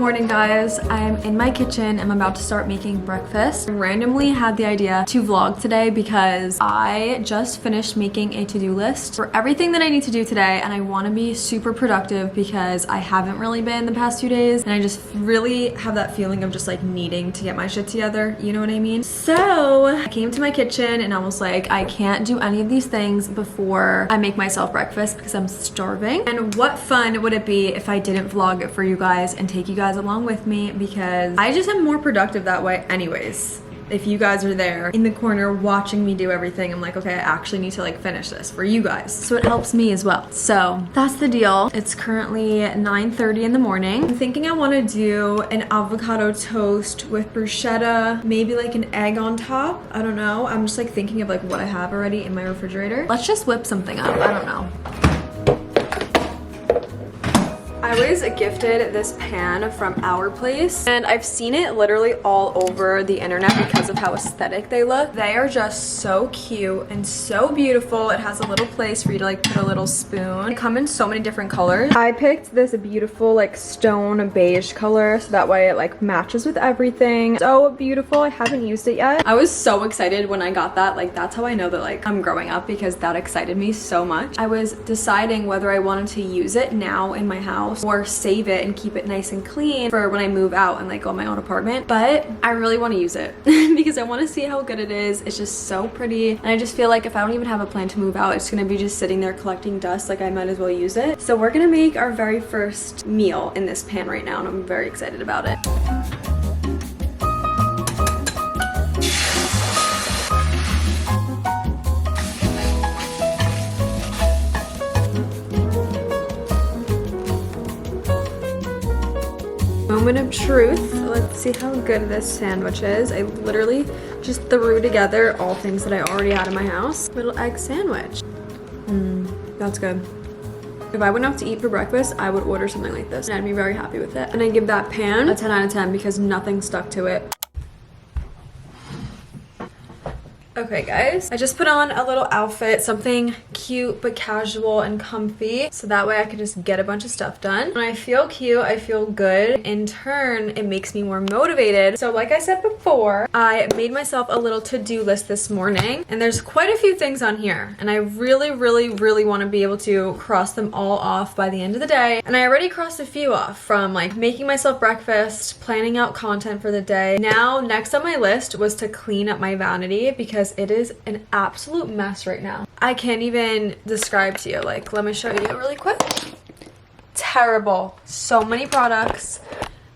morning, guys. I'm in my kitchen. I'm about to start making breakfast. I randomly had the idea to vlog today because I just finished making a to-do list for everything that I need to do today, and I want to be super productive because I haven't really been the past 2 days, and I just really have that feeling of just like needing to get my shit together, you know what I mean? So I came to my kitchen and I was like, I can't do any of these things before I make myself breakfast because I'm starving. And what fun would it be if I didn't vlog it for you guys and take you guys along with me, because I just am more productive that way anyways. If you guys are there in the corner watching me do everything, I'm like, okay, I actually need to like finish this for you guys. So it helps me as well. So that's the deal. It's currently 9:30 in the morning. I'm thinking I want to do an avocado toast with bruschetta, maybe like an egg on top. I don't know. I'm just like thinking of like what I have already in my refrigerator. Let's just whip something up. I don't know. I was gifted this pan from Our Place, and I've seen it literally all over the internet because of how aesthetic they look. They are just so cute and so beautiful. It has a little place for you to like put a little spoon. They come in so many different colors. I picked this beautiful like stone beige color so that way it like matches with everything. So beautiful. I haven't used it yet. I was so excited when I got that. Like, that's how I know that like I'm growing up, because that excited me so much. I was deciding whether I wanted to use it now in my house or save it and keep it nice and clean for when I move out and like go in my own apartment. But I really want to use it because I want to see how good it is. It's just so pretty, and I just feel like if I don't even have a plan to move out, it's gonna be just sitting there collecting dust. Like, I might as well use it. So we're gonna make our very first meal in this pan right now, and I'm very excited about it. Moment of truth. Let's see how good this sandwich is. I literally just threw together all things that I already had in my house. Little egg sandwich. That's good. If I went out to eat for breakfast, I would order something like this, and I'd be very happy with it. And I give that pan a 10 out of 10 because nothing stuck to it. Okay, guys, I just put on a little outfit, something cute but casual and comfy, so that way I can just get a bunch of stuff done. When I feel cute, I feel good. In turn, it makes me more motivated. So like I said before, I made myself a little to-do list this morning, and there's quite a few things on here, and I really want to be able to cross them all off by the end of the day. And I already crossed a few off, from like making myself breakfast, planning out content for the day. Now, next on my list was to clean up my vanity, because it is an absolute mess right now. I can't even describe to you. Like, let me show you really quick. Terrible. So many products.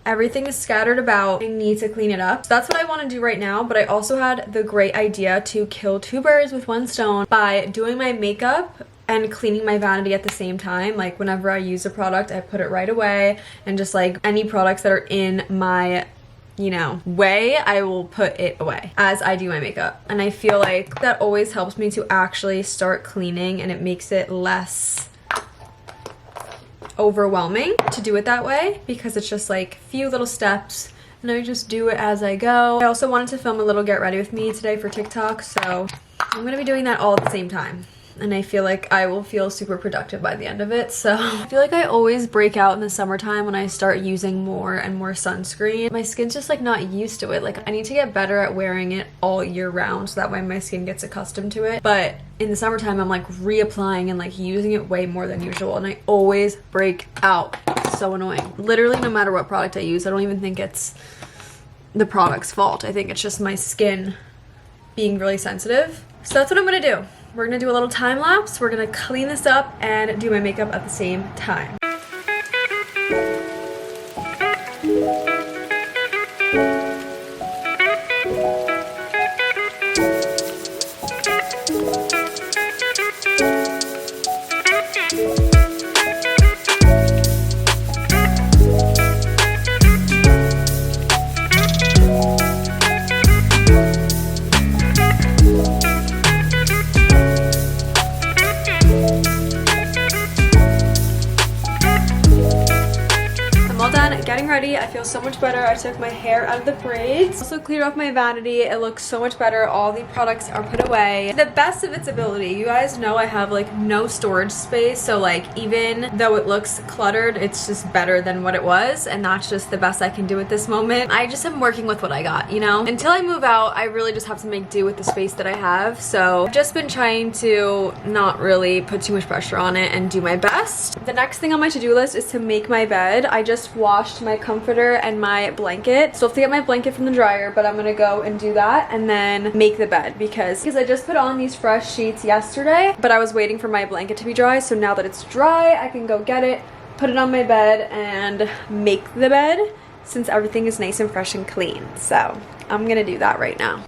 Everything is scattered about. I need to clean it up. So that's what I want to do right now, but I also had the great idea to kill two birds with one stone by doing my makeup and cleaning my vanity at the same time. Like, whenever I use a product, I put it right away, and just like any products that are in my way, I will put it away as I do my makeup. And I feel like that always helps me to actually start cleaning, and it makes it less overwhelming to do it that way, because it's just like a few little steps and I just do it as I go. I also wanted to film a little get ready with me today for TikTok, so I'm gonna be doing that all at the same time. And I feel like I will feel super productive by the end of it. So I feel like I always break out in the summertime when I start using more and more sunscreen. My skin's just like not used to it. Like, I need to get better at wearing it all year round so that way my skin gets accustomed to it. But in the summertime, I'm like reapplying and like using it way more than usual, and I always break out. It's so annoying. Literally, no matter what product I use, I don't even think it's the product's fault. I think it's just my skin being really sensitive. So that's what I'm gonna do. We're gonna do a little time lapse. We're gonna clean this up and do my makeup at the same time. Getting ready. I feel so much better. I took my hair out of the braids. Also cleared off my vanity. It looks so much better. All the products are put away. The best of its ability. You guys know I have like no storage space, so like even though it looks cluttered, it's just better than what it was, and that's just the best I can do at this moment. I just am working with what I got, you know? Until I move out, I really just have to make do with the space that I have. So I've just been trying to not really put too much pressure on it and do my best. The next thing on my to-do list is to make my bed. I just washed my comforter and my blanket. Still have to get my blanket from the dryer, but I'm gonna go and do that and then make the bed because I just put on these fresh sheets yesterday, but I was waiting for my blanket to be dry. So now that it's dry, I can go get it, put it on my bed, and make the bed since everything is nice and fresh and clean. So I'm gonna do that right now.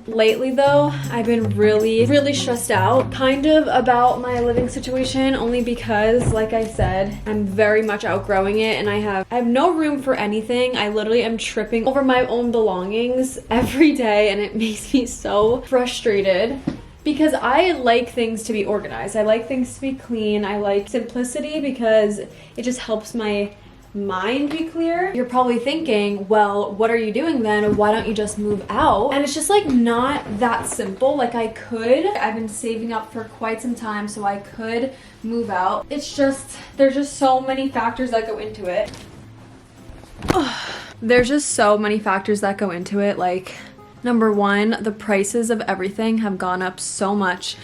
Lately though, I've been really stressed out kind of about my living situation, only because like I said, I'm very much outgrowing it and I have no room for anything. I literally am tripping over my own belongings every day and it makes me so frustrated because I like things to be organized. I like things to be clean. I like simplicity because it just helps my mind be clear. You're probably thinking, well, what are you doing then? Why don't you just move out? And it's just like not that simple. Like I've been saving up for quite some time so I could move out. It's just, there's just so many factors that go into it. There's just so many factors that go into it. Like number one, the prices of everything have gone up so much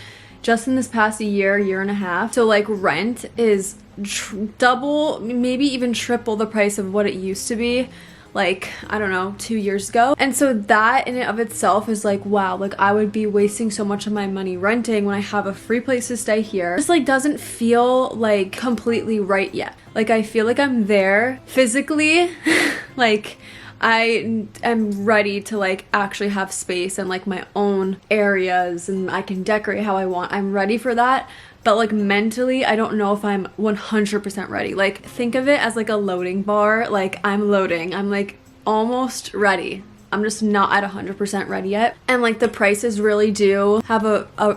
just in this past year and a half. So like rent is double, maybe even triple the price of what it used to be, like, I don't know, 2 years ago. And so that in and of itself is like, wow, like I would be wasting so much of my money renting when I have a free place to stay here. It just like doesn't feel like completely right yet. Like I feel like I'm there physically, like I am ready to like actually have space and like my own areas and I can decorate how I want. I'm ready for that. But like mentally, I don't know if I'm 100% ready. Like think of it as like a loading bar. Like I'm loading. I'm like almost ready. I'm just not at 100% ready yet. And like the prices really do have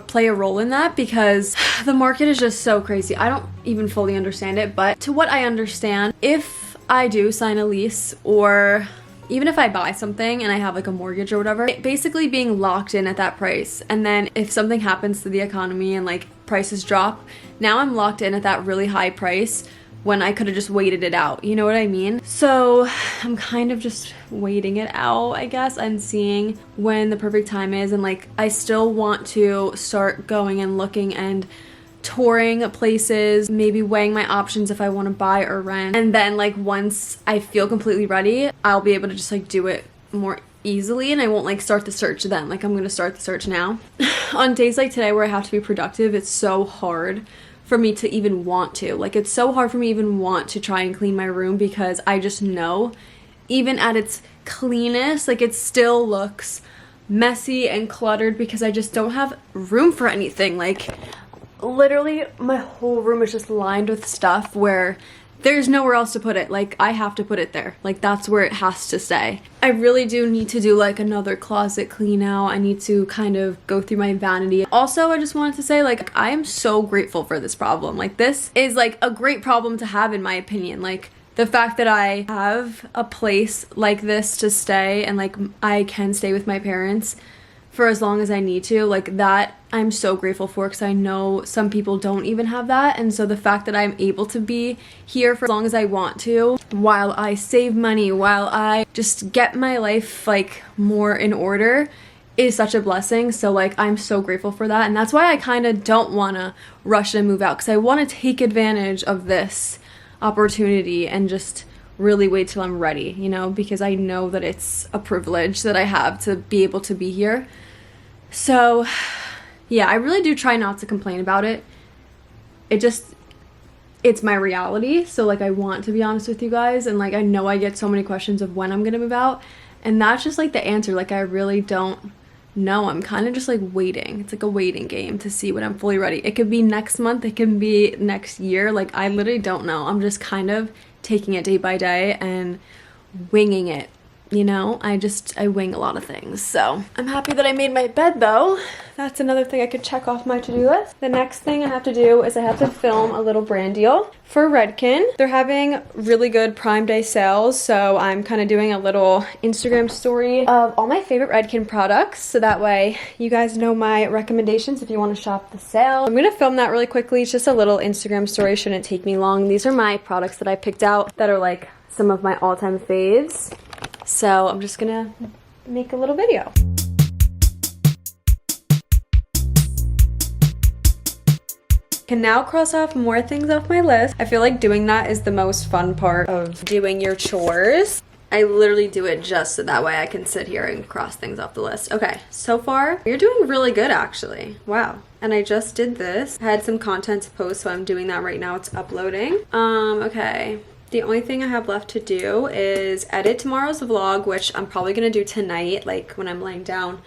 play a role in that because the market is just so crazy. I don't even fully understand it, but to what I understand, if I do sign a lease or even if I buy something and I have like a mortgage or whatever, basically being locked in at that price. And then if something happens to the economy and like prices drop, now I'm locked in at that really high price when I could have just waited it out. You know what I mean? So I'm kind of just waiting it out, I guess, and seeing when the perfect time is. And like, I still want to start going and looking and touring places, maybe weighing my options if I want to buy or rent. And then like once I feel completely ready, I'll be able to just like do it more easily and I won't like start the search then. Like I'm going to start the search now. On days like today where I have to be productive, it's so hard for me to even want to. Like it's so hard for me to even want to try and clean my room because I just know even at its cleanest, like it still looks messy and cluttered because I just don't have room for anything. Like literally my whole room is just lined with stuff where there's nowhere else to put it. Like I have to put it there. Like that's where it has to stay. I really do need to do like another closet clean out. I need to kind of go through my vanity. Also, I just wanted to say like I am so grateful for this problem. Like this is like a great problem to have in my opinion. Like the fact that I have a place like this to stay and like I can stay with my parents for as long as I need to, like that I'm so grateful for because I know some people don't even have that. And so the fact that I'm able to be here for as long as I want to while I save money, while I just get my life like more in order is such a blessing. So like I'm so grateful for that. And that's why I kind of don't want to rush and move out because I want to take advantage of this opportunity and just really wait till I'm ready, you know, because I know that it's a privilege that I have to be able to be here. So yeah, I really do try not to complain about it. It's my reality. So like I want to be honest with you guys, and like I know I get so many questions of when I'm gonna move out, and that's just like the answer. Like I really don't know. I'm kind of just like waiting. It's like a waiting game to see when I'm fully ready. It could be next month, it can be next year. Like I literally don't know. I'm just kind of taking it day by day and winging it. you know, I wing a lot of things. So I'm happy that I made my bed though. That's another thing I could check off my to-do list. The next thing I have to do is I have to film a little brand deal for Redken. They're having really good Prime Day sales, so I'm kind of doing a little Instagram story of all my favorite Redken products, so that way you guys know my recommendations if you want to shop the sale. I'm gonna film that really quickly. It's just a little Instagram story, shouldn't take me long. These are my products that I picked out that are like some of my all-time faves. So I'm just gonna make a little video. Can now cross off more things off my list. I feel like doing that is the most fun part of doing your chores. I literally do it just so that way I can sit here and cross things off the list. Okay, so far, you're doing really good actually. Wow. And I just did this. I had some content to post, so I'm doing that right now. It's uploading. Okay. The only thing I have left to do is edit tomorrow's vlog, which I'm probably gonna do tonight, like when I'm laying down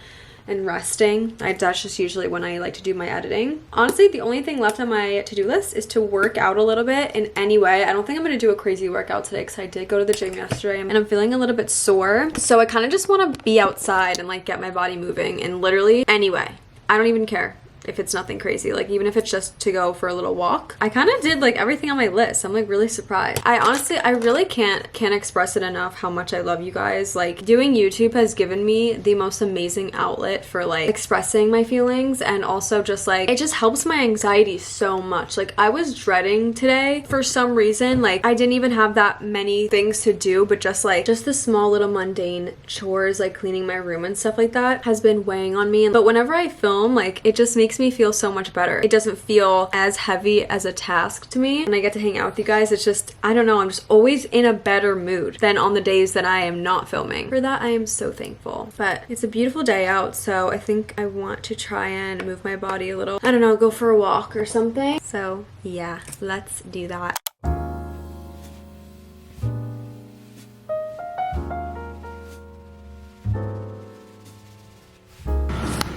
and resting. That's just usually when I like to do my editing. Honestly, the only thing left on my to-do list is to work out a little bit in any way. I don't think I'm gonna do a crazy workout today because I did go to the gym yesterday and I'm feeling a little bit sore. So I kind of just want to be outside and like get my body moving and literally anyway. I don't even care if it's nothing crazy, like even if it's just to go for a little walk. I kind of did like everything on my list. I'm like really surprised. I really can't express it enough how much I love you guys. Like doing YouTube has given me the most amazing outlet for like expressing my feelings, and also just like it just helps my anxiety so much. Like I was dreading today for some reason. Like I didn't even have that many things to do, but just the small little mundane chores like cleaning my room and stuff like that has been weighing on me. But whenever I film, like it just makes me feel so much better. It doesn't feel as heavy as a task to me. When I get to hang out with you guys, it's just, I don't know, I'm just always in a better mood than on the days that I am not filming. For that, I am so thankful. But it's a beautiful day out, so I think I want to try and move my body a little. I don't know, go for a walk or something. So yeah, let's do that.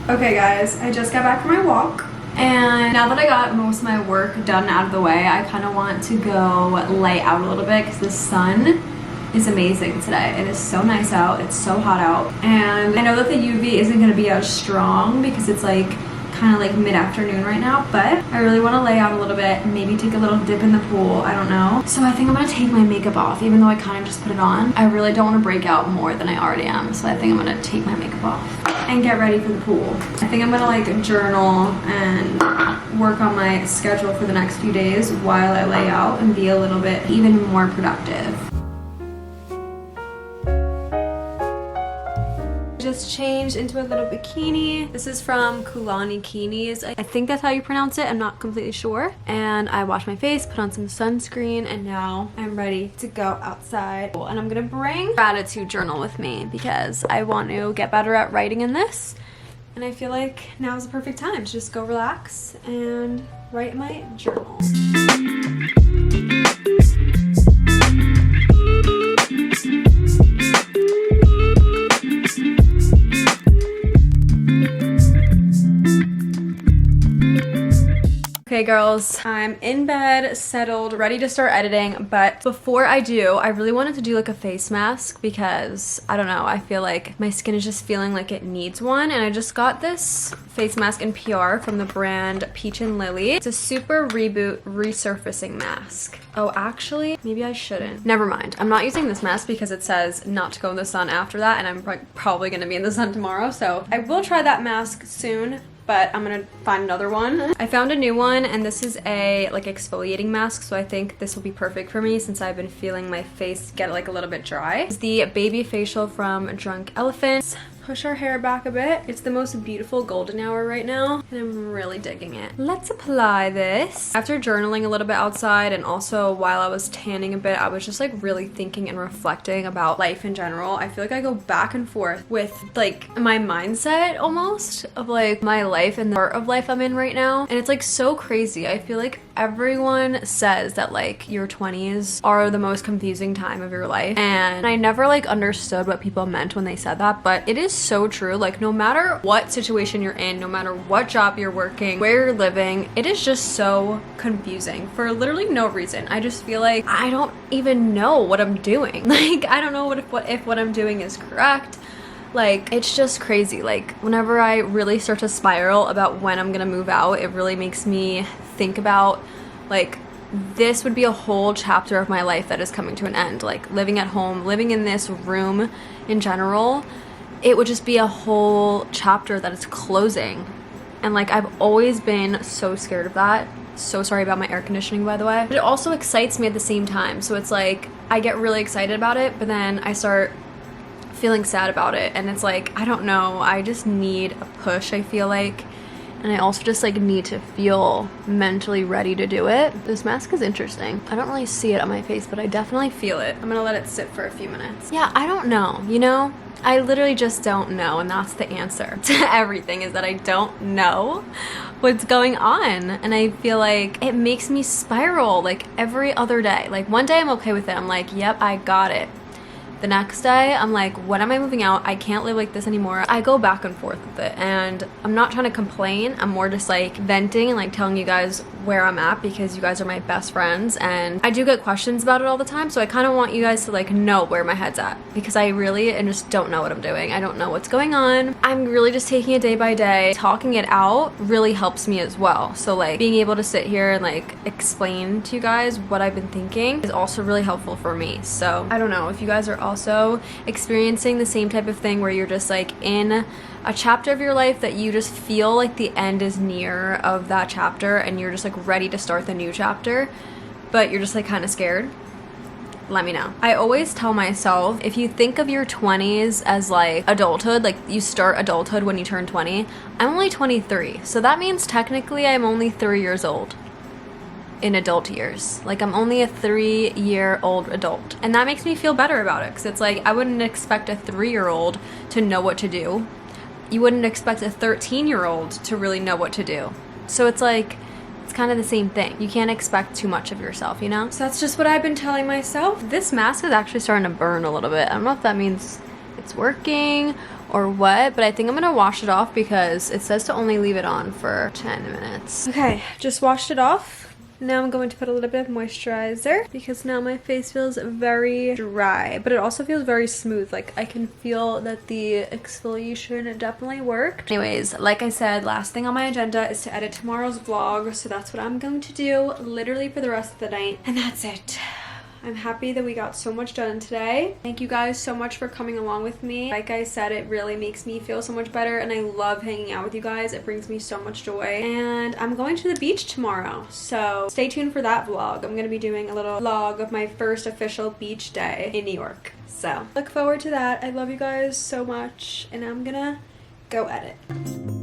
Okay guys, I just got back from my walk, and now that I got most of my work done out of the way, I kind of want to go lay out a little bit because the sun is amazing today. It is so nice out, it's so hot out, and I know that the UV isn't going to be as strong because it's like kind of like mid-afternoon right now, but I really want to lay out a little bit and maybe take a little dip in the pool. I don't know. So I think I'm gonna take my makeup off, even though I kind of just put it on. I really don't want to break out more than I already am, so I think I'm gonna take my makeup off and get ready for the pool. I think I'm gonna like journal and work on my schedule for the next few days while I lay out and be a little bit even more productive. Just changed into a little bikini. This is from Kulani Kinis. I think that's how you pronounce it. I'm not completely sure. And I washed my face, put on some sunscreen, and now I'm ready to go outside. And I'm gonna bring gratitude journal with me because I want to get better at writing in this. And I feel like now is the perfect time to just go relax and write in my journal. Okay girls, I'm in bed, settled, ready to start editing, but before I do, I really wanted to do like a face mask because, I don't know, I feel like my skin is just feeling like it needs one, and I just got this face mask in PR from the brand Peach and Lily. It's a super reboot resurfacing mask. Oh, actually, maybe I shouldn't. Never mind. I'm not using this mask because it says not to go in the sun after that, and I'm probably gonna be in the sun tomorrow, so I will try that mask soon. But I'm gonna find another one. I found a new one, and this is a like exfoliating mask, so I think this will be perfect for me since I've been feeling my face get like a little bit dry. It's the Baby Facial from Drunk Elephant. Push our hair back a bit. It's the most beautiful golden hour right now, and I'm really digging it. Let's apply this. After journaling a little bit outside, and also while I was tanning a bit, I was just like really thinking and reflecting about life in general. I feel like I go back and forth with like my mindset almost of like my life life and the part of life I'm in right now. And it's like so crazy. I feel like everyone says that like your 20s are the most confusing time of your life. And I never like understood what people meant when they said that, but it is so true. Like no matter what situation you're in, no matter what job you're working, where you're living, it is just so confusing for literally no reason. I just feel like I don't even know what I'm doing. Like I don't know if what I'm doing is correct. Like it's just crazy. Like whenever I really start to spiral about when I'm gonna move out, it really makes me think about like this would be a whole chapter of my life that is coming to an end. Like living at home, living in this room in general, it would just be a whole chapter that is closing. And like I've always been so scared of that. So sorry about my air conditioning, by the way. But it also excites me at the same time. So it's like I get really excited about it, but then I start feeling sad about it. And it's like, I don't know, I just need a push, I feel like. And I also just like need to feel mentally ready to do it. This mask is interesting. I don't really see it on my face, but I definitely feel it. I'm gonna let it sit for a few minutes. Yeah, I don't know, you know? I literally just don't know, and that's the answer to everything, is that I don't know what's going on. And I feel like it makes me spiral like every other day. Like one day I'm okay with it. I'm like, yep, I got it. The next day, I'm like, when am I moving out? I can't live like this anymore. I go back and forth with it, and I'm not trying to complain. I'm more just like venting and like telling you guys where I'm at because you guys are my best friends, and I do get questions about it all the time, so I kind of want you guys to like know where my head's at because I really and just don't know what I'm doing. I don't know what's going on. I'm really just taking it day by day. Talking it out really helps me as well. So like being able to sit here and like explain to you guys what I've been thinking is also really helpful for me. So I don't know if you guys are also experiencing the same type of thing where you're just like in a chapter of your life that you just feel like the end is near of that chapter and you're just like ready to start the new chapter, but you're just like kind of scared. Let me know. I always tell myself, if you think of your 20s as like adulthood, like you start adulthood when you turn 20, I'm only 23, so that means technically I'm only 3 years old in adult years. Like I'm only a 3-year-old adult, and that makes me feel better about it because it's like I wouldn't expect a 3-year-old to know what to do. You wouldn't expect a 13-year-old to really know what to do. So it's like it's kind of the same thing. You can't expect too much of yourself, you know? So that's just what I've been telling myself. This mask is actually starting to burn a little bit. I don't know if that means it's working or what, but I think I'm gonna wash it off because it says to only leave it on for 10 minutes. Okay, just washed it off. Now I'm going to put a little bit of moisturizer because now my face feels very dry, but it also feels very smooth. Like I can feel that the exfoliation definitely worked. Anyways, like I said, last thing on my agenda is to edit tomorrow's vlog. So that's what I'm going to do literally for the rest of the night. And that's it. I'm happy that we got so much done today. Thank you guys so much for coming along with me. Like I said, it really makes me feel so much better, and I love hanging out with you guys. It brings me so much joy. And I'm going to the beach tomorrow, so stay tuned for that vlog. I'm gonna be doing a little vlog of my first official beach day in New York. So look forward to that. I love you guys so much, and I'm gonna go edit.